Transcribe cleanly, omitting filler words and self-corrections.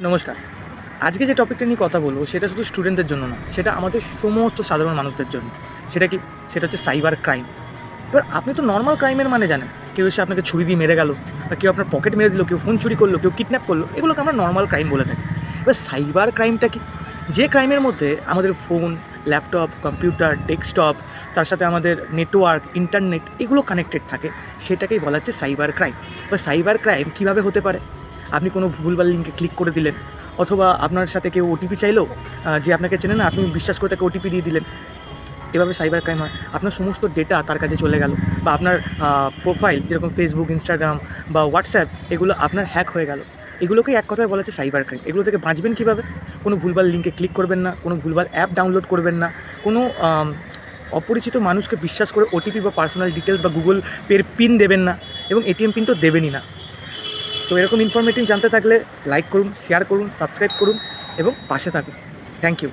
নমস্কার। আজকে যে টপিকটা নিয়ে কথা বলবো সেটা শুধু স্টুডেন্টদের জন্য না, সেটা আমাদের সমস্ত সাধারণ মানুষদের জন্য। সেটা কি? সেটা হচ্ছে সাইবার ক্রাইম। এবার আপনি তো নর্মাল ক্রাইমের মানে জানেন। কেউ এসে আপনাকে ছুরি দিয়ে মেরে গেল, বা কেউ আপনার পকেট মেরে দিল, কেউ ফোন চুরি করলো, কেউ কিডন্যাপ করলো, এগুলোকে আমরা নর্মাল ক্রাইম বলে থাকি। এবার সাইবার ক্রাইমটা কি? যে ক্রাইমের মধ্যে আমাদের ফোন, ল্যাপটপ, কম্পিউটার, ডেস্কটপ, তার সাথে আমাদের নেটওয়ার্ক, ইন্টারনেট এগুলো কানেক্টেড থাকে, সেটাকেই বলা হচ্ছে সাইবার ক্রাইম। এবার সাইবার ক্রাইম কীভাবে হতে পারে? আপনি কোনো ভুলভাল লিঙ্কে ক্লিক করে দিলেন, অথবা আপনার সাথে কেউ ওটিপি চাইলো, যে আপনাকে চেনে না, আপনি বিশ্বাস করে তাকে ওটিপি দিয়ে দিলেন। এভাবে সাইবার ক্রাইম হয়। আপনার সমস্ত ডেটা তার কাছে চলে গেল, বা আপনার প্রোফাইল যেরকম ফেসবুক, ইনস্টাগ্রাম বা হোয়াটসঅ্যাপ, এগুলো আপনার হ্যাক হয়ে গেল। এগুলোকেই এক কথায় বলা হচ্ছে সাইবার ক্রাইম। এগুলো থেকে বাঁচবেন কীভাবে? কোনো ভুলভাল লিঙ্কে ক্লিক করবেন না, কোনো ভুলভাল অ্যাপ ডাউনলোড করবেন না, কোনো অপরিচিত মানুষকে বিশ্বাস করে ওটিপি বা পার্সোনাল ডিটেলস বা গুগল পের পিন দেবেন না, এবং এটিএম পিন তো দেবেনই না। তো এরকম ইনফরমেটিভ জানতে থাকলে লাইক করুন, শেয়ার করুন, সাবস্ক্রাইব করুন এবং পাশে থাকুন। Thank you.